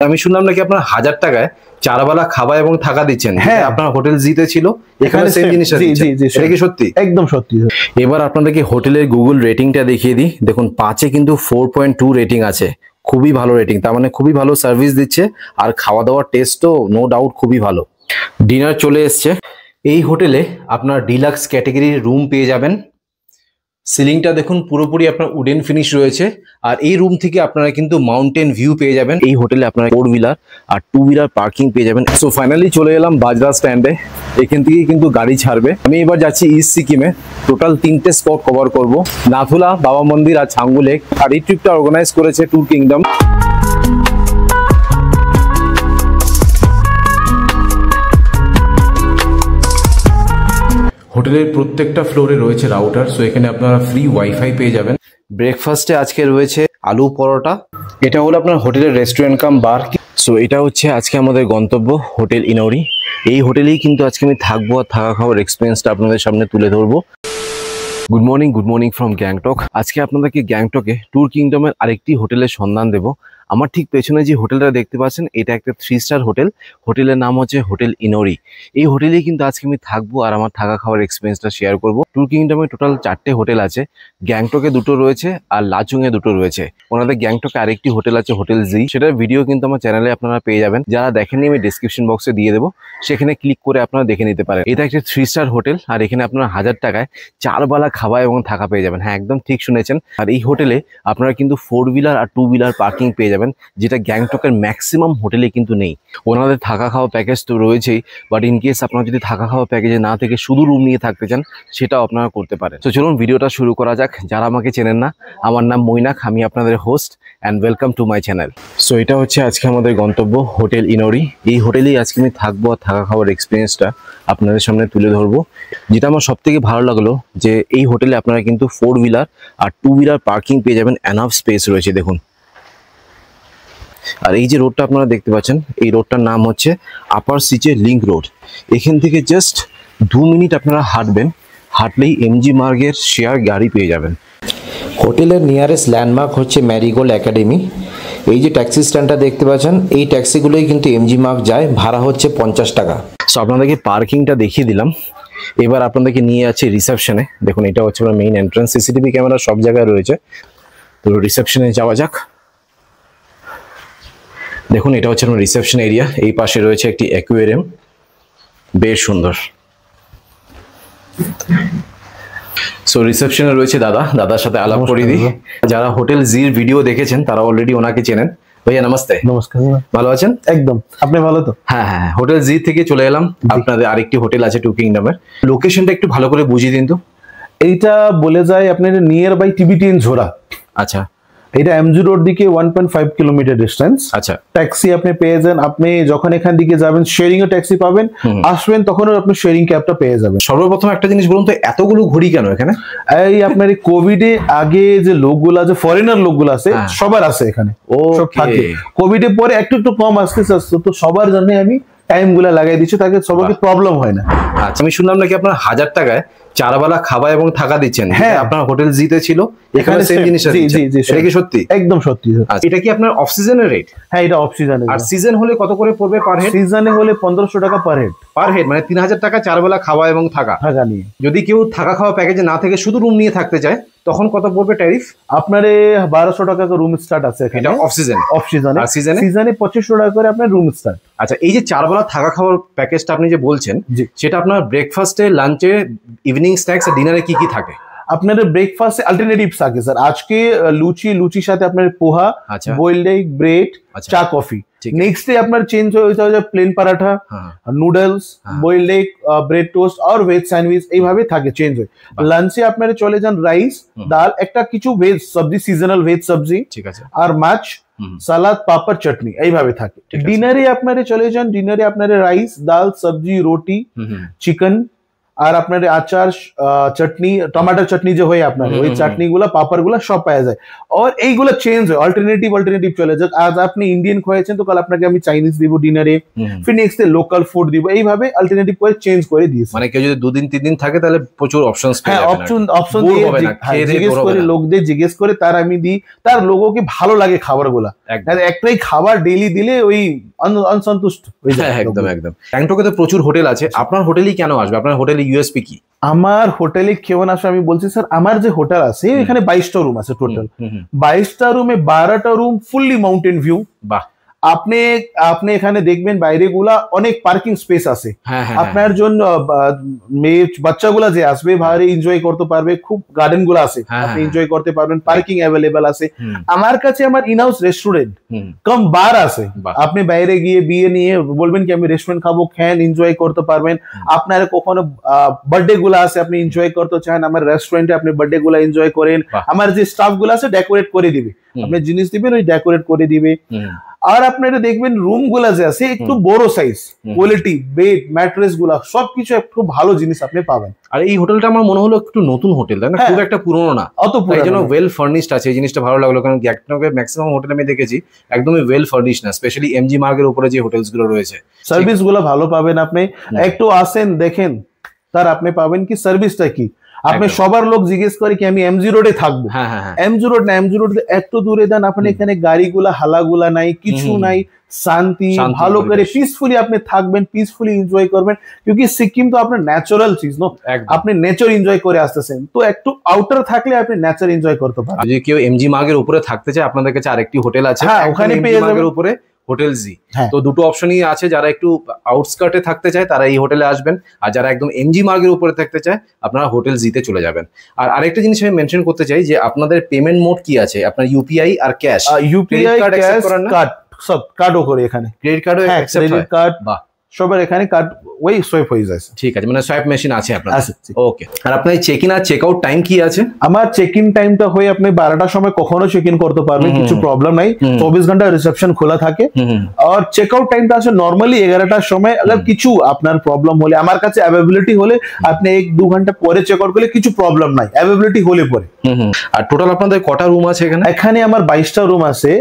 আমি শুনলাম নাকি আপনার 1000 টাকায় 4 বেলা খাওয়া এবং থাকা দিচ্ছেন। হ্যাঁ, আপনার হোটেল জিতে ছিল, এখানে সেম জিনিস আছে। জি জি, এটা কি সত্যি? একদম সত্যি। এবার আপনাদেরকে হোটেলের গুগল রেটিংটা দেখিয়ে দিই। দেখুন 5 এ কিন্তু 4.2 রেটিং আছে, খুবই ভালো রেটিং, তার মানে খুবই ভালো সার্ভিস দিচ্ছে আর খাওয়া দাওয়ার টেস্টও নো ডাউট খুবই ভালো। ডিনার চলে এসছে। এই হোটেলে আপনার ডিলাক্স ক্যাটাগরির রুম পেয়ে যাবেন। সিলিংটা দেখুন পুরোপুরি আপনার উডেন ফিনিশ রয়েছে আর এই রুম থেকে আপনারা কিন্তু মাউন্টেন ভিউ পেয়ে যাবেন। এই হোটেলে আপনারা 4 হুইলার আর 2 হুইলার পার্কিং পেয়ে যাবেন। সো ফাইনালি চলে এলাম বাজরা স্ট্যান্ডে, এখান থেকে কিন্তু গাড়ি ছাড়বে। আমি এবার যাচ্ছি ইস্ট সিকিমে, টোটাল 3টে স্পট কভার করব, নাথুলা, বাবা মন্দির আর ছাঙ্গু লেক। আর এই ট্রিপটা অর্গানাইজ করেছে ট্যুর কিংডম। হোটেলের প্রত্যেকটা ফ্লোরে রয়েছে রাউটার, সো এখানে আপনারা ফ্রি ওয়াইফাই পেয়ে যাবেন। ব্রেকফাস্টে আজকে রয়েছে আলু পরোটা। এটা হলো আপনার হোটেলের রেস্টুরেন্ট কাম বার। সো এটা হচ্ছে আজকে আমাদের গন্তব্য হোটেল ইনোরি। এই হোটেলেই কিন্তু আজকে আমি থাকবো আর থাকা খাওয়ার এক্সপিরিয়েন্সটা আপনাদের সামনে তুলে ধরবো। Good morning from Gangtok. আজকে আপনাদেরকে গ্যাংটকে ট্যুর কিংডমের আরেকটি হোটেলের সন্ধান দেব। আমার ঠিক পেছনে যে হোটেলটা দেখতে পাচ্ছেন এটা একটা 3 স্টার হোটেল। হোটেলের নাম হচ্ছে হোটেল ইনোরি। এই হোটেলেই কিন্তু আজকে আমি থাকবো আর আমার থাকা খাওয়ার এক্সপিরিয়েন্সটা শেয়ার করব। ট্যুর কিংডমে টোটাল 4টে হোটেল আছে, গ্যাংটকে 2টো রয়েছে আর লাচুংয়ে 2টো রয়েছে। ওনাদের গ্যাংটকে আরেকটি হোটেল আছে হোটেল জি, সেটার ভিডিও কিন্তু আমার চ্যানেলে আপনারা পেয়ে যাবেন। যারা দেখেননি আমি ডিসক্রিপশন বক্সে দিয়ে দেবো, সেখানে ক্লিক করে আপনারা দেখে নিতে পারেন। এটা একটা 3 স্টার হোটেল আর এখানে আপনারা 1000 টাকায় 4 বেলা খাওয়া এবং থাকা পেয়ে যাবেন। হ্যাঁ, একদম ঠিক শুনেছেন। আর এই হোটেলে আপনারা কিন্তু 4 হুইলার আর 2 হুইলার পার্কিং পেয়ে যাবেন, যেটা গ্যাংটকের ম্যাক্সিমাম হোটেলে কিন্তু নেই। ওনাদের থাকা খাওয়া প্যাকেজ তো রয়েছেই, বাট ইন কেস আপনারা যদি থাকা খাওয়া প্যাকেজে না থেকে শুধু রুম নিয়ে থাকতে চান সেটাও আপনারা করতে পারেন। তো চলুন ভিডিওটা শুরু করা যাক। যারা আমাকে চেনেন না, আমার নাম মৈনাক, আমি আপনাদের host and welcome to my channel. So এটা হচ্ছে আজকে আমাদের গন্তব্য হোটেল ইনোরি। এই হোটেলেই আজকে আমি থাকবো আর থাকা খাওয়ার এক্সপিরিয়েন্সটা আপনাদের সামনে তুলে ধরবো। যেটা আমার সব থেকে ভালো লাগলো যে এই হোটেলে আপনারা কিন্তু 4 হুইলার আর 2 হুইলার পার্কিং পেয়ে যাবেন, এনাফ স্পেস রয়েছে দেখুন। আর এই যে রোডটা আপনারা দেখতে পাচ্ছেন, এই রোডটার নাম হচ্ছে আপার সিচে লিঙ্ক রোড। এখান থেকে জাস্ট 2 মিনিট আপনারা হাঁটলেই এমজি মার্গের শেয়ার গাড়ি পেয়ে যাবেন। হোটেলের নিয়ারেস্ট ল্যান্ডমার্ক হচ্ছে ম্যারিগোল্ড একাডেমি। এই যে ট্যাক্সি স্ট্যান্ডটা দেখতে পাচ্ছেন, এই ট্যাক্সিগুলোই কিন্তু এমজি মার্গ যায়, ভাড়া হচ্ছে 50 টাকা। সো আপনাদেরকে পার্কিংটা দেখিয়ে দিলাম। এবার আপনাদেরকে নিয়ে যাচ্ছে রিসেপশনে। দেখুন এটা হচ্ছে আমার মেইন এন্ট্রান্স, সিসিটিভি ক্যামেরা সব জায়গায় রয়েছে। তো রিসেপশনে যাওয়া যাক। দেখুন এটা হচ্ছে আমার রিসেপশন এরিয়া। এই পাশে রয়েছে একটি অ্যাকুয়ারিয়াম, বেশ সুন্দর। সো রিসেপশনে রয়েছে দাদার সাথে আলাপ করে দিই। যারা হোটেল জির ভিডিও দেখেছেন তারা অলরেডি ওনাকে চেনেন। ভাইয়া নমস্তে। নমস্কার, ভালো আছেন? একদম, আপনি ভালো তো? হ্যাঁ, হোটেল জি থেকে চলে এলাম। আপনাদের আরেকটি হোটেল আছে ট্যুর কিংডমের। লোকেশনটা একটু ভালো করে বুঝিয়ে দিন তো। এইটা বলে যায় আপনার নিয়ার বাই টিবিটিএন ঝোরা। আচ্ছা, এটা এমজি রোড দিকে 1.5 কিলোমিটার ডিস্টেন্স। আচ্ছা, ট্যাক্সি আপনি পেয়ে যান। আপনি যখন এখান দিকে যাবেন শেয়ারিং এ ট্যাক্সি পাবেন, আসবেন তখনও আপনি শেয়ারিং ক্যাবটা পেয়ে যাবেন। সর্বপ্রথম একটা জিনিস বলুন তো, এতগুলো ঘড়ি কেন এখানে? এই আপনার কোভিডে আগে যে লোকগুলো আছে, ফরেনার লোকগুলো আছে, সবার আছে এখানে, সব থাকে। কোভিডের পরে একটু কম আসতে তো সবার জন্য আমি টাইম গুলা লাগাই দিচ্ছি, তাকে সবাইকে প্রবলেম হয় না। আচ্ছা, আমি শুনলাম নাকি আপনার 1000 টাকায় 4 বেলা খাওয়া এবং থাকা দিচ্ছেন। হ্যাঁ, আপনার হোটেল জিতে ছিল, এখানে সেম জিনিস আছে। জি জি, এটা কি সত্যি? একদম সত্যি। এটা কি আপনার অফ সিজনের রেট? হ্যাঁ, এটা অফ সিজনের। আর সিজন হলে কত করে পড়বে পার হেড? সিজনে হলে 1500 টাকা পার হেড। পার হেড মানে 3000 টাকা 4 বেলা খাওয়া এবং থাকা নিয়ে। যদি কেউ থাকা খাওয়া প্যাকেজে না থেকে শুধু রুম নিয়ে থাকতে চায় তখন কত পড়বে ট্যারিফ? আপনারে 1200 টাকা রুম স্টার্ট আছে এখানে। এটা অফ সিজনে। আর সিজনে 2500 টাকা করে আপনার রুম স্টার্ট। আচ্ছা, এই যে 4 বেলা থাকা খাওয়ার প্যাকেজটা আপনি যে বলছেন, সেটা আপনার ব্রেকফাস্টে, লাঞ্চে, ইভিনিং স্ন্যাক্স আর ডিনারে কি কি থাকে? আপনাদের ব্রেকফাস্টে অল্টারনেটিভস থাকে স্যার। আজকে লুচির সাথে আপনার পোহা, বয়েলড এগ, ব্রেড, চা, কফি। নেক্সট ডে আপনার চেঞ্জ হয়ে যাবে plain paratha, noodles, boiled egg, bread toast আর ভেজ স্যান্ডউইচ, এইভাবে থাকে, চেঞ্জ হয়। লাঞ্চে আপনারা চলে যান রাইস, ডাল, একটা কিছু ভেজ সবজি, সিজনাল ভেজ সবজি, ঠিক আছে, আর মাছ, সালাদ, পাপড়, চাটনি, এইভাবে থাকে। ডিনারে আপনারা চলে যান, ডিনারে আপনারা রাইস, ডাল, সবজি, রুটি, চিকেন, আর আপনার আচার চাটনি টমেটো চাটনি যে হয় আপনার ওই চাটনি গুলা পাপড় গুলা সব পাওয়া যায় আর এইগুলা চেঞ্জ হয় অল্টারনেটিভ চলে যায় আজ আপনি ইন্ডিয়ান খাইছেন তো কাল আপনাকে আমি চাইনিজ দিব ডিনারে ফির নেক্সট ডে লোকাল ফুড দিব এইভাবে অল্টারনেটিভ করে চেঞ্জ করে দিয়েছে মানে কেউ যদি 2 দিন 3 দিন থাকে তাহলে প্রচুর অপশনস পেয়ে যাবেন অপশন জিজ্ঞেস করে লোকদের জিজ্ঞেস করে তার আমি দিই তার লোগোকে ভালো লাগে খাবারগুলা একটাই খাবার ডেইলি দিলে ওই অসন্তুষ্ট হয়ে যায় একদম গ্যাংটকে তো প্রচুর হোটেল আছে আপনার হোটেলই কেন আসবে আপনার হোটেলে ইউএসপি কি আমার হোটেলে কেউ না আসে আমি বলছি স্যার আমার যে হোটেল আছে এখানে 22টা রুম আছে টোটাল 22টা রুমে 12টা রুম ফুললি মাউন্টেন ভিউ বাহ আপনি এখানে দেখবেন বাইরে গুলা অনেক পার্কিং স্পেস আছে আপনার জন্য মেয়ে বাচ্চাগুলা যে আসবে বাইরে এনজয় করতে পারবে খুব গার্ডেন গুলা আছে আপনি এনজয় করতে পারবেন পার্কিং অ্যাভেলেবল আছে আমার কাছে আমার ইনহাউস রেস্টুরেন্ট কম বার আছে আপনি বাইরে গিয়ে বিয়ে নিয়ে বলবেন কি আমি রেস্টুরেন্ট খাবো খান এনজয় করতে পারবেন আপনার কখনো বার্থডে গুলা আছে আপনি এনজয় করতে চান আমার রেস্টুরেন্টে আপনি বার্থডে গুলা এনজয় করেন আমার যে স্টাফ গুলা আছে ডেকোরেট করে দিবে আপনি জিনিস দিবেন ওই ডেকোরেট করে দিবে আর আপনারা দেখবেন রুম গুলা যে আছে একটু বড় সাইজ কোয়ালিটি বেড ম্যাট্রেস গুলা সবকিছু একটু ভালো জিনিস আপনি পাবেন আর এই হোটেলটা আমার মনে হলো একটু নতুন হোটেল তাই না খুব একটা পুরনো না অত পুরনো যেন ওয়েল ফার্নিশড আছে এই জিনিসটা ভালো লাগলো কারণ গ্যাংটকে ম্যাক্সিমাম হোটেল আমি দেখেছি একদমই ওয়েল ফার্নিশড না স্পেশালি এমজি মার্গের উপরে যে হোটেলস গুলো রয়েছে সার্ভিস গুলো ভালো পাবেন আপনি একটু আসেন দেখেন তার আপনি পাবেন কি সার্ভিসটা কি আপনি সবার লোক জিজ্ঞেস করে কি আমি এমজি রোডে থাকবো এমজি রোড না এমজি রোড একটু দূরে দেন আপনি এখানে গাড়িগুলা হালাগুলা নাই কিছু নাই শান্তি ভালো করে পিসফুলি আপনি থাকবেন পিসফুলি এনজয় করবেন क्योंकि সিকিম তো আপনার ন্যাচারাল চিজ নো আপনি নেচার এনজয় করে আসতেছেন তো একটু আউটার থাকলে আপনি নেচার এনজয় করতে পারবেন যদি কেউ এমজি মার্গের উপরে থাকতে চায় আপনাদের কাছে আরেকটি হোটেল আছে ওখানে পেয়ে যাবেন উপরে হোটেল জি তো দুটো অপশনই আছে যারা একটু আউটস্কার্টে থাকতে চায় তারা এই হোটেলে আসবেন আর যারা একদম এমজি মার্গের উপরে থাকতে চায় আপনারা হোটেল জিতে চলে যাবেন আর আরেকটা জিনিস আমি মেনশন করতে চাই যে আপনাদের পেমেন্ট মোড কি আছে আপনার ইউপিআই আর ক্যাশ ইউপিআই কার্ড সব কার্ডও করে এখানে ক্রেডিট কার্ডও অ্যাকসেপ্ট হয় কার্ড বাহ সবার এখানে কার্ড ওই সোয়াইপ হয়ে যায় ঠিক আছে মানে সোয়াইপ মেশিন আছে আপনার ওকে আর আপনার চেক ইন আর চেক আউট টাইম কি আছে আমার চেক ইন টাইমটা হয় আপনি 12টার সময় কখনো চেক ইন করতে পারবেন কিছু প্রবলেম নাই 24 ঘন্টা রিসেপশন খোলা থাকে আর চেক আউট টাইমটা আছে নরমালি 11টার সময় अगर কিছু আপনার প্রবলেম হলে আমার কাছে অ্যাভেলেবিলিটি হলে আপনি 1-2 ঘন্টা পরে চেক আউট করলে কিছু প্রবলেম নাই অ্যাভেলেবিলিটি হলে পরে আর টোটাল আপনাদের কটা রুম আছে এখানে আমার 22টা রুম আছে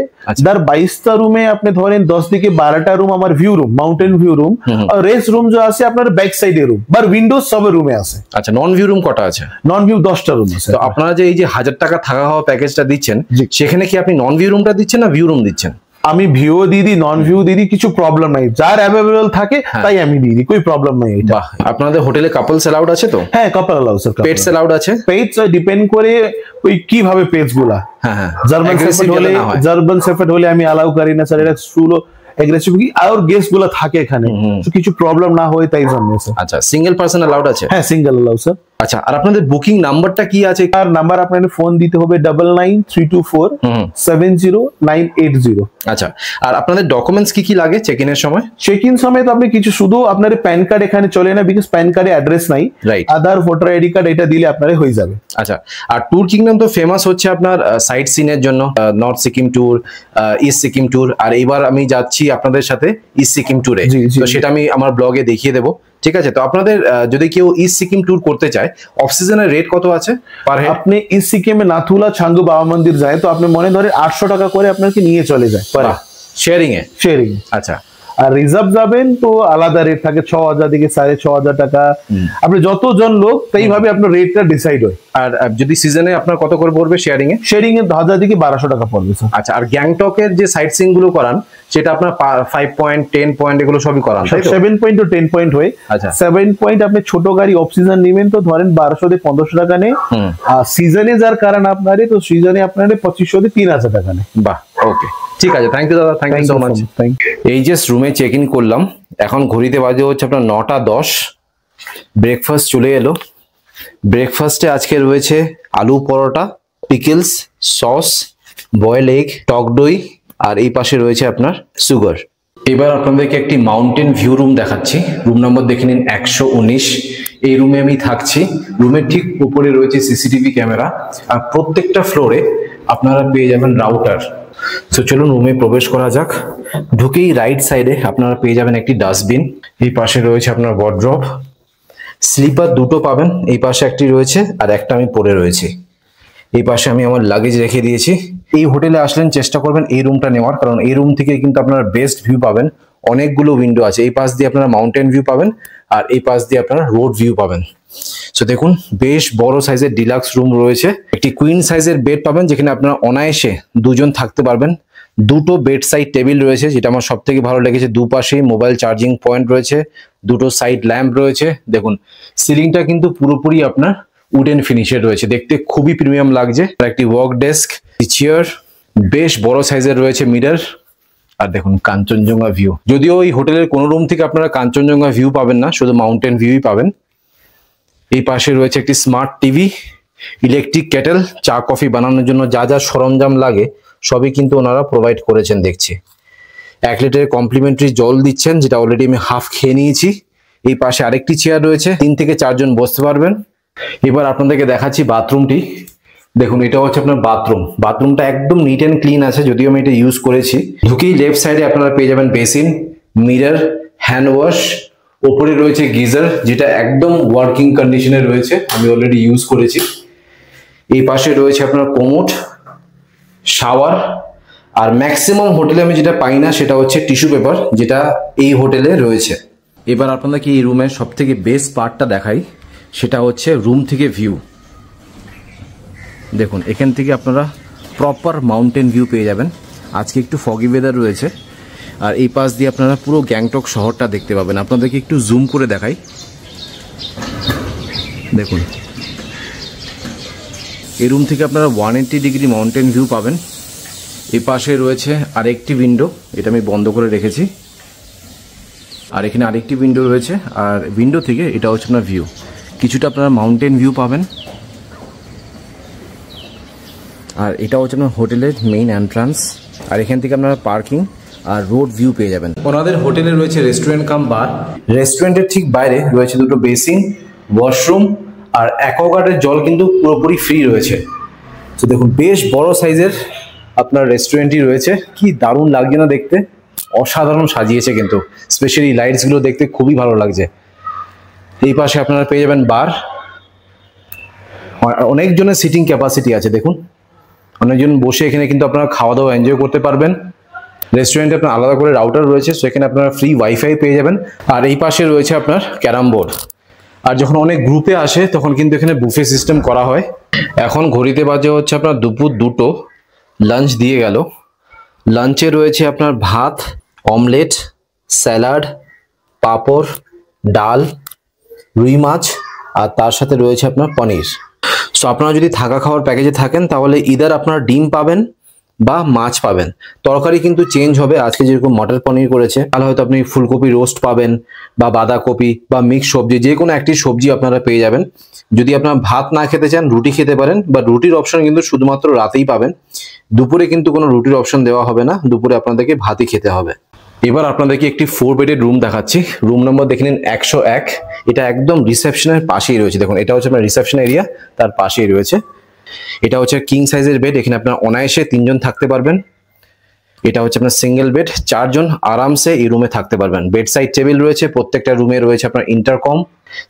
দার 22টা রুমে আপনি ধরেন 10 থেকে 12টা রুম আমার view room mountain view room আর রেস্ট রুম যে আছে আপনার ব্যাক সাইডে রুম বার উইন্ডোজ সব রুমে আছে আচ্ছা নন ভিউ রুম কটা আছে নন ভিউ 10টা রুম আছে তো আপনারা যে এই যে 1000 টাকা থাকা খাওয়া প্যাকেজটা দিচ্ছেন সেখানে কি আপনি নন ভিউ রুমটা দিচ্ছেন না ভিউ রুম দিচ্ছেন আমি ভিউ দিদি নন ভিউ দিদি কিছু প্রবলেম নাই যার অ্যাভেলেবল থাকে তাই আমি দিদি কোনো প্রবলেম নাই এটা আপনাদের হোটেলে কাপলস অ্যালাউড আছে তো হ্যাঁ কাপল অ্যালাউড স্যার পেটস অ্যালাউড আছে পেটস ডিপেন্ড করে ওই কিভাবে পেটস গুলা জার্মান শেফার্ড হলে আমি অ্যালাউ করি না স্যার এটা স্টুলো এগ্রেসিভ কি আর গেস্ট গুলা থাকে এখানে তো কিছু প্রবলেম না হয় তাই জন্য স্যার আচ্ছা সিঙ্গেল পারসন অ্যালাউড আছে হ্যাঁ সিঙ্গেল অ্যালাউ স্যার আচ্ছা আর আপনাদের বুকিং নাম্বারটা কি আছে আর নাম্বার আপনাদের ফোন দিতে হবে 9932470980 আচ্ছা আর আপনাদের ডকুমেন্টস কি কি লাগে চেক ইনের সময় চেক ইন সময় তো আপনি কিছু শুধু আপনার প্যান কার্ড এখানে চলে না বিকজ প্যান কার্ডে অ্যাড্রেস নাই আধার ভোটার আইডি কার্ড এটা দিলে আপনার হয়ে যাবে আচ্ছা আর ট্যুর কিংডম তো ফেমাস হচ্ছে আপনার সাইট সিনের জন্য north Sikkim tour east Sikkim tour আর এইবার আমি যাচ্ছি আপনাদের সাথে ইস্ট সিকিম ট্যুরে তো সেটা আমি আমার ব্লগে দেখিয়ে দেবো ঠিক আছে তো আপনাদের যদি কেউ ইস্ট সিকিম ট্যুর করতে চায় অফ সিজনের রেট কত আছে পার হেড আপনি ইস্ট সিকিমে নাথুলা ছাঙ্গু বাবা মন্দির যায় তো আপনি মনে ধরে 800 টাকা করে আপনাকে নিয়ে চলে যায় শেয়ারিং আচ্ছা আর রিজার্ভ যাবেন তো আলাদা রেট থাকে 6000 থেকে 6500 টাকা আপনি যতজন লোক সেইভাবে আপনার রেটটা ডিসাইড হয় আর যদি সিজনে আপনার কত করে পড়বে শেয়ারিং এ 1000 থেকে 1200 টাকা পড়বে স্যার আচ্ছা আর গ্যাংটকের যে সাইট সিইং গুলো করান সেটা আপনার 5 পয়েন্ট 10 পয়েন্ট এগুলো সবই করান তাই তো 7 পয়েন্ট টু 10 পয়েন্ট হয় আচ্ছা 7 পয়েন্ট আপনি ছোট গাড়ি অফ সিজন নেবেন তো ধরেন 1200 থেকে 1500 টাকা নেই আর সিজনে যার কারণ আপনারে তো সিজনে আপনারে 2500 থেকে 3000 টাকা নেই বাহ ওকে ঠিক আছে থ্যাংক ইউ দাদা থ্যাংক ইউ সো মাচ এই যে রুমে চেক ইন করলাম এখন ঘড়িতে বাজে হচ্ছে আপনার 9:10 ব্রেকফাস্ট চলে এলো ব্রেকফাস্টে আজকে রয়েছে আলু পরোটা পিকলস সস বয়েল এগ টক দই আর এই পাশে রয়েছে আপনার সুগার এবার আপনাদেরকে একটি মাউন্টেন ভিউ রুম দেখাচ্ছি রুম নম্বর দেখে নিন 119 এই রুমে আমি থাকছি রুমের ঠিক উপরে রয়েছে সিসিটিভি ক্যামেরা আর প্রত্যেকটা ফ্লোরে আপনারা পেয়ে যাবেন রাউটার তো চলুন রুমে প্রবেশ করা যাক ঢুকেই রাইট সাইডে আপনারা পেয়ে যাবেন একটি ডাস্টবিন এই পাশে রয়েছে আপনার ওয়ার্ড্রপ স্লিপার দুটো পাবেন, এই পাশে একটি রয়েছে আর একটা আমি পরে রয়েছি। এই পাশে আমি আমার লাগেজ রেখে দিয়েছি। এই হোটেলে আসলেন চেষ্টা করবেন এই রুমটা নেওয়ার, কারণ এই রুম থেকে কিন্তু আপনারা বেস্ট ভিউ পাবেন। অনেকগুলো উইন্ডো আছে, এই পাশ দিয়ে আপনারা মাউন্টেন ভিউ পাবেন আর এই পাশ দিয়ে আপনারা রোড ভিউ পাবেন। সো দেখুন বেশ বড় সাইজের ডিলাক্স রুম রয়েছে। একটি কুইন সাইজের বেড পাবেন যেখানে আপনারা অনায়াসে দুজন থাকতে পারবেন। দুটো বেড সাইড টেবিল রয়েছে, যেটা আমার সব থেকে ভালো লেগেছে। দুপাশেই মোবাইল চার্জিং পয়েন্ট রয়েছে, দুটো সাইড ল্যাম্প রয়েছে। দেখুন সিলিংটা কিন্তু পুরোপুরি আপনার উডেন ফিনিশের রয়েছে, দেখতে খুবই প্রিমিয়াম লাগছে। একটি ওয়ার্ক ডেস্ক, চেয়ার, বেশ বড় সাইজের রয়েছে মিরর। আর দেখুন কাঞ্চনজঙ্ঘা ভিউ। যদিও এই হোটেলের কোনো রুম থেকে আপনারা কাঞ্চনজঙ্ঘা ভিউ পাবেন না, শুধু মাউন্টেন ভিউই পাবেন। এই পাশে রয়েছে একটি স্মার্ট টিভি, ইলেকট্রিক কেটেল, চা কফি বানানোর জন্য যা যা সরঞ্জাম লাগে সবই কিন্তু ওনারা প্রোভাইড করেছেন দেখছি। 1 লিটারের কমপ্লিমেন্টারি জল দিচ্ছেন, যেটা অলরেডি আমি হাফ খেয়ে নিয়েছি। এই পাশে আরেকটি চেয়ার রয়েছে, 3 থেকে 4 জন বসতে পারবেন। এবার আপনাদেরকে দেখাচ্ছি বাথরুমটি। দেখুন এটা হচ্ছে আপনার বাথরুম। বাথরুমটা একদম নিট অ্যান্ড ক্লিন আছে, যদিও আমি এটা ইউজ করেছি। ঢুকেই লেফট সাইডে আপনারা পেয়ে যাবেন বেসিন, মিরর, হ্যান্ড ওয়াশ। ওপরে রয়েছে গিজার, যেটা একদম ওয়ার্কিং কন্ডিশনে রয়েছে, আমি অলরেডি ইউজ করেছি। এই পাশে রয়েছে আপনার কোমোড, শাওয়ার। আর ম্যাক্সিমাম হোটেলে আমি যেটা পাই না সেটা হচ্ছে টিস্যু পেপার, যেটা এই হোটেলে রয়েছে। এবার আপনাদেরকে এই রুমের সব থেকে বেস্ট পার্টটা দেখাই, সেটা হচ্ছে রুম থেকে ভিউ। দেখুন এখান থেকে আপনারা প্রপার মাউন্টেন ভিউ পেয়ে যাবেন। আজকে একটু ফগি ওয়েদার রয়েছে, আর এই পাশ দিয়ে আপনারা পুরো গ্যাংটক শহরটা দেখতে পাবেন। আপনাদেরকে একটু জুম করে দেখাই। দেখুন এই রুম থেকে আপনারা 180 ডিগ্রি মাউন্টেন ভিউ পাবেন। এই পাশে রয়েছে আরেকটি উইন্ডো, এটা আমি বন্ধ করে রেখেছি। আর এখানে আরেকটি উইন্ডো রয়েছে, আর উইন্ডো থেকে এটা হচ্ছে আপনার ভিউ। কিছুটা আপনারা মাউন্টেন ভিউ পাবেন। আর এটা হচ্ছে আপনার হোটেলের মেইন এন্ট্রান্স, আর এখান থেকে আপনারা পার্কিং আর রোড ভিউ পেয়ে যাবেন। ওনাদের হোটেলে রয়েছে রেস্টুরেন্ট কাম বার। রেস্টুরেন্টের ঠিক বাইরে রয়েছে দুটো বেসিন, ওয়াশরুম আর অ্যাকোয়াগার্ডের জল কিন্তু পুরোপুরি ফ্রি রয়েছে। তো দেখুন বেশ বড় সাইজের আপনার রেস্টুরেন্টই রয়েছে। কি দারুণ লাগছে না দেখতে, অসাধারণ সাজিয়েছে কিন্তু, স্পেশালি লাইটসগুলো দেখতে খুবই ভালো লাগছে। এই পাশে আপনারা পেয়ে যাবেন বার, অনেকজনের সিটিং ক্যাপাসিটি আছে। দেখুন অনেকজন বসে এখানে কিন্তু আপনারা খাওয়া দাওয়া এনজয় করতে পারবেন। রেস্টুরেন্টে আপনার আলাদা করে রাউটার রয়েছে, সেখানে আপনারা ফ্রি ওয়াইফাই পেয়ে যাবেন। আর এই পাশে রয়েছে আপনার ক্যারাম বোর্ড। আর যখন অনেক গ্রুপে আসে তখন কিন্তু এখানে বুফে সিস্টেম করা হয়। এখন ঘড়িতে বাজে হচ্ছে আপনার দুপুর 2টো। লাঞ্চ দিয়ে গেল। লাঞ্চে রয়েছে আপনার ভাত, অমলেট, স্যালাড, পাঁপড়, ডাল, রুই মাছ, আর তার সাথে রয়েছে আপনার পনির। সো আপনারা যদি থাকা খাওয়ার প্যাকেজে থাকেন তাহলে ইদার আপনারা ডিম পাবেন বা মাছ পাবেন। তরকারি কিন্তু চেঞ্জ হবে। আজকে যেরকম মটর পনির করেছে, তাহলে হয়তো আপনি ফুলকপি রোস্ট পাবেন বা বাঁধাকপি বা মিক্স সবজি, যে কোনো একটি সবজি আপনারা পেয়ে যাবেন। যদি আপনারা ভাত না খেতে চান রুটি খেতে পারেন, বা রুটির অপশন কিন্তু শুধুমাত্র রাতেই পাবেন। দুপুরে কিন্তু কোনো রুটির অপশন দেওয়া হবে না, দুপুরে আপনাদেরকে ভাতই খেতে হবে। এবার আপনাদেরকে একটি 4 বেডের রুম দেখাচ্ছি। রুম নম্বর দেখে নিন 101। এটা একদম রিসেপশনের পাশেই রয়েছে। দেখুন এটা হচ্ছে আপনার রিসেপশন এরিয়া, তার পাশেই রয়েছে। এটা হচ্ছে কিং সাইজের বেড, এখানে আপনার অনায়াসে 3 জন থাকতে পারবেন। এটা হচ্ছে আপনার সিঙ্গেল বেড, 4 জন আরামসে এই রুমে থাকতে পারবেন। বেড সাইড টেবিল রয়েছে, প্রত্যেকটা রুমে রয়েছে আপনার ইন্টারকম,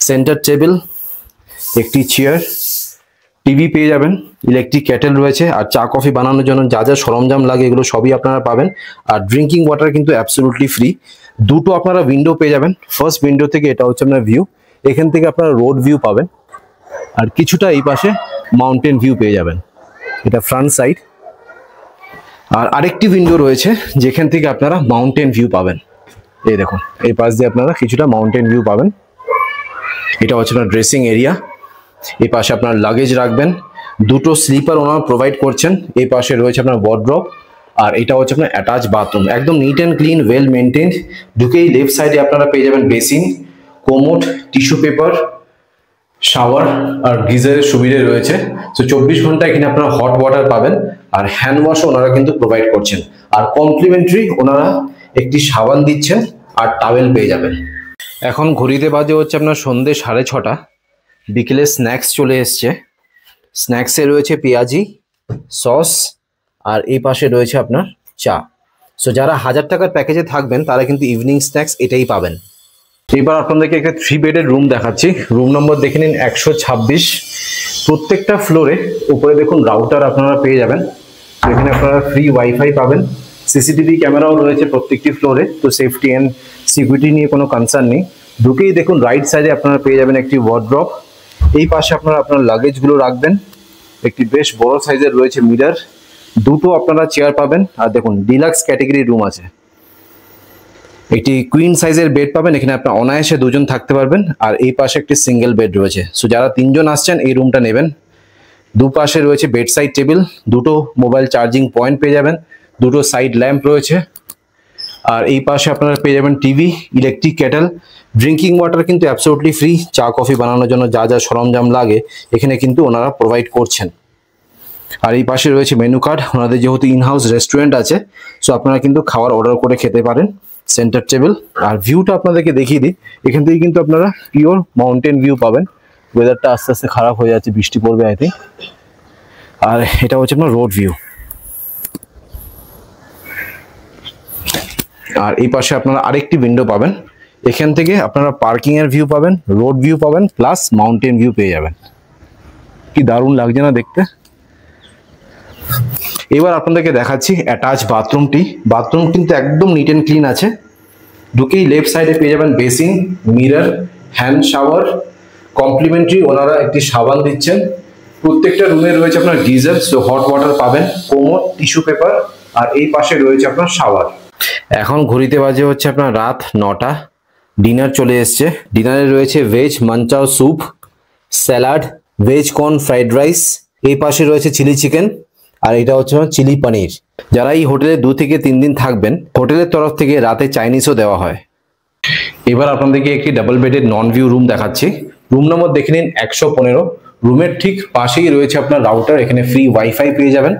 সেন্টার টেবিল, একটি চেয়ার, টিভি পেয়ে যাবেন, ইলেকট্রিক কেটেল রয়েছে, আর চা কফি বানানোর জন্য যা যা সরঞ্জাম লাগে এগুলো সবই আপনারা পাবেন। আর ড্রিঙ্কিং ওয়াটার কিন্তু অ্যাবসলিউটলি ফ্রি। দুটো আপনারা উইন্ডো পেয়ে যাবেন। ফার্স্ট উইন্ডো থেকে এটা হচ্ছে আপনার ভিউ, এখান থেকে আপনারা রোড ভিউ পাবেন। আর কিছুটা এই পাশে মাউন্টেন ভিউ পেয়ে যাবেন, এটা ফ্রন্ট সাইড। আর আরেকটি উইন্ডো রয়েছে যেখান থেকে আপনারা মাউন্টেন ভিউ পাবেন। এই দেখুন এই পাশ দিয়ে আপনারা কিছুটা মাউন্টেন ভিউ পাবেন। এটা হচ্ছে আপনার ড্রেসিং এরিয়া। এই পাশে আপনার লাগেজ রাখবেন। দুটো স্লিপার ওনারা প্রোভাইড করছেন। এই পাশে রয়েছে আপনার ওয়ার্ড্রপ, আর এটা হচ্ছে আপনার অ্যাটাচ বাথরুম, একদম neat and clean, well maintained. ঢুকেই লেফট সাইডে আপনারা পেয়ে যাবেন basin, commode, tissue paper, shower আর গিজারের সুবিধা রয়েছে। তো 24 ঘন্টা এখানে আপনারা হট ওয়াটার পাবেন, আর হ্যান্ড ওয়াশও ওনারা কিন্তু প্রোভাইড করছেন। আর কমপ্লিমেন্টারি ওনারা একটি সাবান দিচ্ছেন আর টাওয়েল পেয়ে যাবেন। এখন ঘড়িতে বাজে হচ্ছে আপনার সন্ধ্যে 6:30। বিকেলে স্ন্যাক্স চলে এসছে। স্ন্যাক্সে রয়েছে পেঁয়াজি, সস, আর এই পাশে রয়েছে আপনার চা। সো যারা 1000 টাকার প্যাকেজে থাকবেন তারা কিন্তু ইভিনিং স্ন্যাক্স এটাই পাবেন। এবার আপনাদেরকে একটা 3 বেডের রুম দেখাচ্ছি। রুম নম্বর দেখে নিন 126। প্রত্যেকটা ফ্লোরে উপরে দেখুন রাউটার আপনারা পেয়ে যাবেন। এখানে আপনারা ফ্রি ওয়াইফাই পাবেন, সিসিটিভি ক্যামেরাও রয়েছে প্রত্যেকটি ফ্লোরে, তো সেফটি অ্যান্ড সিকিউরিটি নিয়ে কোনো কনসার্ন নেই। ঢুকেই দেখুন রাইট সাইডে আপনারা পেয়ে যাবেন একটি ওয়ার্ড্রপ। এই পাশে আপনারা আপনার লাগেজগুলো রাখবেন। একটি বেশ বড় সাইজের রয়েছে মিরর, দুটো আপনারা চেয়ার পাবেন। আর দেখুন ডিলাক্স ক্যাটাগরি রুম আছে। একটি কুইন সাইজের বেড পাবেন, এখানে আপনার অনায়াসে দুজন থাকতে পারবেন। আর এই পাশে একটি সিঙ্গেল বেড রয়েছে, সো যারা 3 জন আসছেন এই রুমটা নেবেন। দুপাশে রয়েছে বেড সাইড টেবিল, দুটো মোবাইল চার্জিং পয়েন্ট পেয়ে যাবেন, দুটো সাইড ল্যাম্প রয়েছে। আর এই পাশে আপনারা পেয়ে যাবেন TV, electric kettle, drinking water কিন্তু অ্যাবসলিউটলি ফ্রি। চা কফি বানানোর জন্য যা যা সরঞ্জাম লাগে এখানে কিন্তু ওনারা প্রোভাইড করছেন। আর এই পাশে রয়েছে মেনু কার্ড, ওনাদের যেহেতু ইনহাউস রেস্টুরেন্ট আছে, সো আপনারা কিন্তু খাবার অর্ডার করে খেতে পারেন। Centre table. আর ভিউটা আপনাদেরকে দেখিয়ে দিই, এখান থেকে কিন্তু আপনারা পিওর মাউন্টেন ভিউ পাবেন। ওয়েদারটা আস্তে আস্তে খারাপ হয়ে যাচ্ছে, বৃষ্টি পড়বে আই থিঙ্ক। আর এটা হচ্ছে আপনার রোড ভিউ। আর এই পাশে আপনারা আরেকটি উইন্ডো পাবেন, এখান থেকে আপনারা পার্কিং এর ভিউ পাবেন, রোড ভিউ পাবেন, প্লাস মাউন্টেন ভিউ পেয়ে যাবেন। কি দারুণ লাগছে না দেখতে। এবার আপনাদেরকে দেখাচ্ছি অ্যাটাচ বাথরুমটি। বাথরুম কিন্তু একদম নিট অ্যান্ড ক্লিন আছে। ঢুকেই লেফট সাইডে পেয়ে যাবেন basin, mirror, hand shower, complimentary ওনারা একটি সাবান দিচ্ছেন। প্রত্যেকটা রুমে রয়েছে আপনার গিজার, সো হট ওয়াটার পাবেন, কোমোড, টিস্যু পেপার। আর এই পাশে রয়েছে আপনার শাওয়ার। এখন ঘড়িতে বাজে হচ্ছে আপনার রাত 9টা। ডিনার চলে এসছে। ডিনারে রয়েছে veg manchow soup, salad, veg corn fried rice, এই পাশে রয়েছে চিলি চিকেন, আর এটা হচ্ছে চিলি পনির। যারা এই হোটেলে 2 থেকে 3 দিন থাকবেন, হোটেলের তরফ থেকে রাতে চাইনিজও দেওয়া হয়। এবার আপনাদেরকে একটি ডাবল বেডের নন ভিউ রুম দেখাচ্ছি। রুম নম্বর দেখে নিন 115। রুমের ঠিক পাশেই রয়েছে আপনার রাউটার, এখানে ফ্রি ওয়াইফাই পেয়ে যাবেন।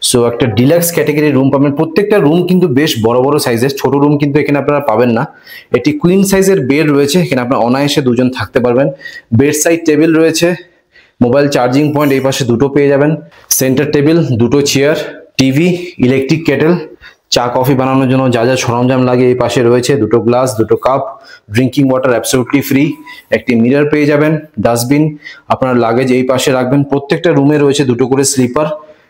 সো একটা ডিলাক্স ক্যাটাগরি রুম পাবেন। প্রত্যেকটা রুম কিন্তু বেশ বড় বড় সাইজের, ছোট রুম কিন্তু এখানে আপনারা পাবেন না। একটি কুইন সাইজের বেড রয়েছে, এখানে আপনার অনায়াসে 2 জন থাকতে পারবেন। বেড সাইড টেবিল রয়েছে, মোবাইল চার্জিং পয়েন্ট এই পাশে দুটো পেয়ে যাবেন, সেন্টার টেবিল, দুটো চেয়ার, টিভি, ইলেকট্রিক কেটেল, চা কফি বানানোর জন্য যা যা সরঞ্জাম লাগে এই পাশে রয়েছে, দুটো গ্লাস, দুটো cup, drinking water absolutely free, একটি মিরর পেয়ে যাবেন, ডাস্টবিন, আপনার লাগেজ এই পাশে রাখবেন। প্রত্যেকটা রুমে রয়েছে দুটো করে স্লিপার।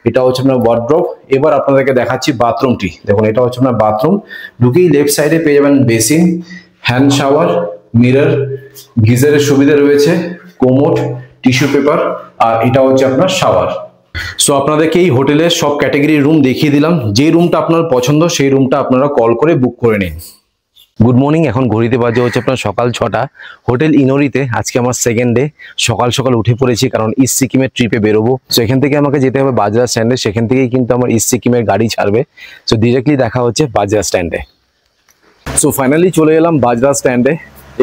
এটা হচ্ছে আপনার ওয়ার্ড্রপ। এবার আপনাদেরকে দেখাচ্ছি বাথরুমটি। দেখুন এটা হচ্ছে আপনার বাথরুম। ঢুকেই লেফট সাইডে পেয়ে যাবেন বেসিন, হ্যান্ড শাওয়ার, মিরর, গিজারের সুবিধা রয়েছে, কোমোড, টিস্যু পেপার, আর এটা হচ্ছে আপনার শাওয়ার। সো আপনাদেরকে এই হোটেলের সব ক্যাটাগরির রুম দেখিয়ে দিলাম। যে রুমটা আপনার পছন্দ সেই রুমটা আপনারা কল করে বুক করে নিন। গুড মর্নিং, এখন ঘড়িতে বাজে হচ্ছে আপনার সকাল 6টা। হোটেল ইনোরিতে আজকে আমার সেকেন্ড ডে। সকাল সকাল উঠে পড়েছি কারণ ইস্ট সিকিমের ট্রিপে বেরোবো। সো এখান থেকে আমাকে যেতে হবে বাজরা স্ট্যান্ডে, সেখান থেকেই কিন্তু আমার ইস্ট সিকিমের গাড়ি ছাড়বে। সো ডিরেক্টলি দেখা হচ্ছে বাজরা স্ট্যান্ডে। সো ফাইনালি চলে এলাম বাজরা স্ট্যান্ডে,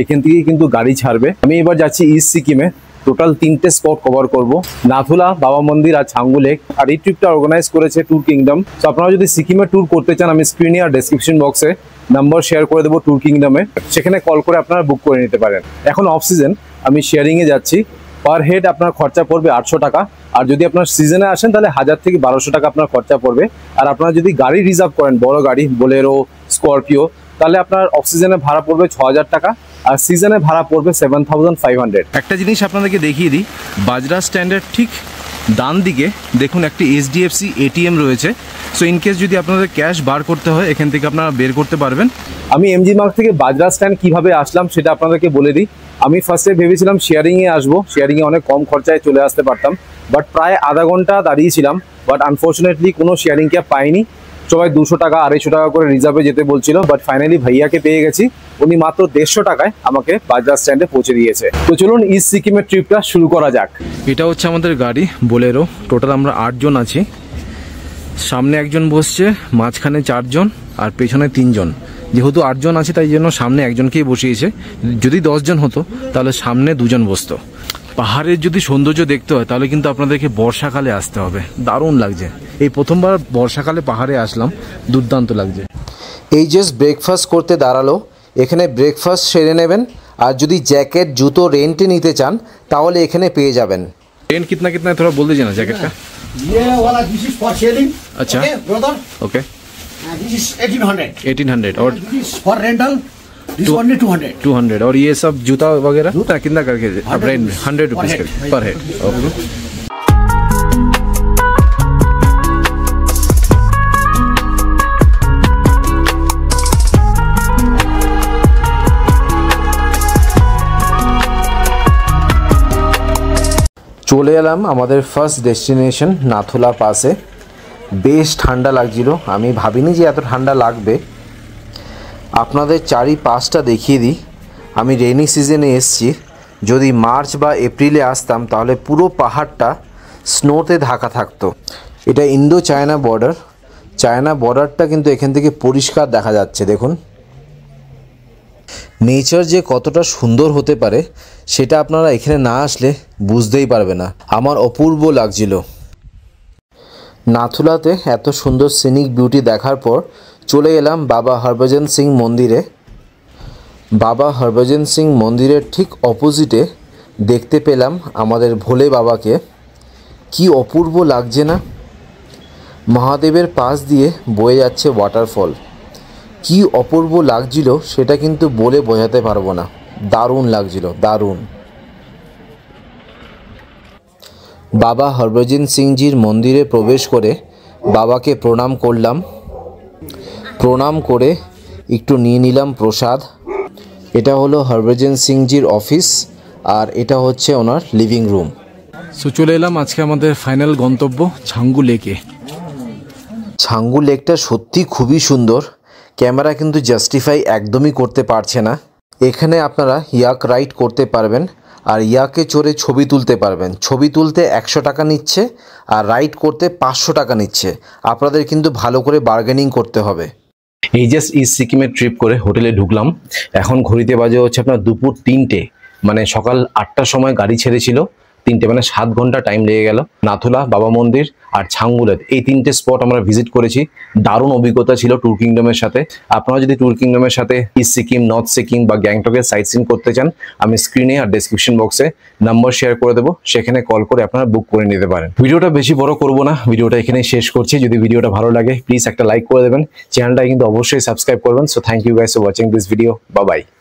এখান থেকেই কিন্তু গাড়ি ছাড়বে। আমি এবার যাচ্ছি ইস্ট সিকিমে। টোটাল 3টে স্পট কভার করব, নাথুলা, বাবা মন্দির আর ছাঙ্গু লেক। আর এই ট্রিপটা অর্গানাইজ করেছে ট্যুর কিংডম। তো আপনারা যদি সিকিমের ট্যুর করতে চান, আমি স্ক্রিনে আর ডেসক্রিপশন বক্সে নাম্বার শেয়ার করে দেবো ট্যুর কিংডমে, সেখানে কল করে আপনারা বুক করে নিতে পারেন। এখন অফ সিজন, আমি শেয়ারিংয়ে যাচ্ছি। পার হেড আপনার খরচা পড়বে 800 টাকা। আর যদি আপনার সিজনে আসেন তাহলে 1000 থেকে 1200 টাকা আপনার খরচা পড়বে। আর আপনারা যদি গাড়ি রিজার্ভ করেন, বড় গাড়ি, বোলেরো, স্করপিও, তাহলে আপনার অফ সিজনে ভাড়া পড়বে 6000 টাকা, আর সিজনে ভাড়া পড়বে 7500। একটা জিনিস আপনাদেরকে দেখিয়ে দিই, বাজরা স্ট্যান্ডের ঠিক ডান দিকে দেখুন একটি HDFC ATM রয়েছে। সো ইনকেস যদি আপনাদের ক্যাশ বার করতে হয়, এখান থেকে আপনারা বের করতে পারবেন। আমি MG মার্গ থেকে বাজরা স্ট্যান্ড কিভাবে আসলাম সেটা আপনাদেরকে বলে দিই। আমি ফার্স্টে ভেবেছিলাম শেয়ারিংয়ে আসবো, শেয়ারিংয়ে অনেক কম খরচায় চলে আসতে পারতাম, বাট প্রায় আধা ঘন্টা দাঁড়িয়েছিলাম। বাট আনফর্চুনেটলি কোনো শেয়ারিং ক্যাব পাইনি। সবাই 200 টাকা 250 টাকা করে রিজার্ভে যেতে বলছিল, বাট ফাইনালি ভাইয়াকে পেয়ে গেছি। উনি মাত্র 150 টাকায় আমাকে বাজরা স্ট্যান্ডে পৌঁছে দিয়েছে। তো চলুন ইস্ট সিকিমের ট্রিপটা শুরু করা যাক। এটা হচ্ছে আমাদের গাড়ি বোলেরো। টোটাল আমরা 8 জন আছি। সামনে একজন বসছে, মাঝখানে 4 জন, আর পেছনে 3 জন। যেহেতু 8 জন আছে তাই জন্য সামনে একজনকেই বসিয়েছে। যদি 10 জন হতো তাহলে সামনে 2 জন বসতো। পাহাড়ের যদি সৌন্দর্য দেখতে হয় তাহলে কিন্তু আপনাদেরকে বর্ষাকালে আসতে হবে, দারুণ লাগছে। এই প্রথমবার বর্ষাকালে পাহাড়ে আসলাম, দুর্দান্ত লাগছে। এই জাস্ট ব্রেকফাস্ট করতে দাঁড়ালো, এখানে ব্রেকফাস্ট সেরে নেবেন। আর যদি জ্যাকেট, জুতো রেন্টে নিতে চান তাহলে এখানে পেয়ে যাবেন। रेंट कितना कितना है थोड़ा बोल दीजिए ना जैकेट का। ये वाला दिस इज फॉर शेयरिंग। अच्छा ब्रदर ओके दिस इज 1800 1800 और this for rental This only 200. 200 और ये सब जूता वगैरह कितना करके 100 रुपीज पर हेड ओके চলে এলাম আমাদের ফার্স্ট ডেস্টিনেশন নাথুলা পাসে বেশ ঠান্ডা লাগছিল আমি ভাবিনি যে এত ঠান্ডা লাগবে আপনাদের চারিপাশটা দেখিয়ে দিই আমি রেইনি সিজনে এসেছি যদি মার্চ বা এপ্রিলে আসতাম তাহলে পুরো পাহাড়টা স্নোতে ঢাকা থাকতো এটা ইন্দো চায়না বর্ডারটা কিন্তু এখান থেকে পরিষ্কার দেখা যাচ্ছে দেখুন নেচার যে কতটা সুন্দর হতে পারে সেটা আপনারা এখানে না আসলে বুঝতেই পারবে না আমার অপূর্ব লাগছিল নাথুলাতে এত সুন্দর সিনিক বিউটি দেখার পর চলে এলাম বাবা হরভজন সিং মন্দিরে বাবা হরভজন সিং মন্দিরের ঠিক অপোজিটে দেখতে পেলাম আমাদের ভোলে বাবাকে কি অপূর্ব লাগছে না মহাদেবের পাশ দিয়ে বয়ে যাচ্ছে ওয়াটারফল কি অপূর্ব লাগছিল সেটা কিন্তু বলে বোঝাতে পারবো না দারুণ লাগছিল দারুণ বাবা হরভজন সিংজির মন্দিরে প্রবেশ করে বাবাকে প্রণাম করলাম প্রণাম করে একটু নিয়ে নিলাম প্রসাদ এটা হলো হরভজন সিংজির অফিস আর এটা হচ্ছে ওনার লিভিং রুম সো চলে এলাম আজকে আমাদের ফাইনাল গন্তব্য ছাঙ্গু লেকে ছাঙ্গু লেকটা সত্যি খুবই সুন্দর ক্যামেরা কিন্তু জাস্টিফাই একদমই করতে পারছে না এখানে আপনারা ইয়াক রাইড করতে পারবেন আর ইয়াকে চড়ে ছবি তুলতে পারবেন ছবি তুলতে 100 টাকা নিচ্ছে আর রাইড করতে 500 টাকা নিচ্ছে আপনাদের কিন্তু ভালো করে বার্গেনিং করতে হবে এই জাস্ট ইস্ট সিকিমের ট্রিপ করে হোটেলে ঢুকলাম এখন ঘড়িতে বাজে হচ্ছে আপনার দুপুর 3টে মানে সকাল 8টার সময় গাড়ি ছেড়েছিল 3টে মানে 7 ঘন্টা টাইম লেগে গেল নাথুলা বাবা মন্দির আর ছাঙ্গুলেত এই 3টে স্পট আমরা ভিজিট করেছি দারুণ অভিজ্ঞতা ছিল ট্যুর কিংডমের সাথে আপনারা যদি ট্যুর কিংডমের সাথে ইস্ট সিকিম নর্থ সিকিম বা গ্যাংটকের সাইট সিন করতে চান আমি স্ক্রিনে আর ডেসক্রিপশন বক্সে নাম্বার শেয়ার করে দেবো সেখানে কল করে আপনারা বুক করে নিতে পারেন ভিডিওটা বেশি বড় করব না ভিডিওটা এখানেই শেষ করছি যদি ভিডিওটা ভালো লাগে প্লিজ একটা লাইক করে দেবেন চ্যানেলটা কিন্তু অবশ্যই সাবস্ক্রাইব করবেন so thank you guys for watching this video bye by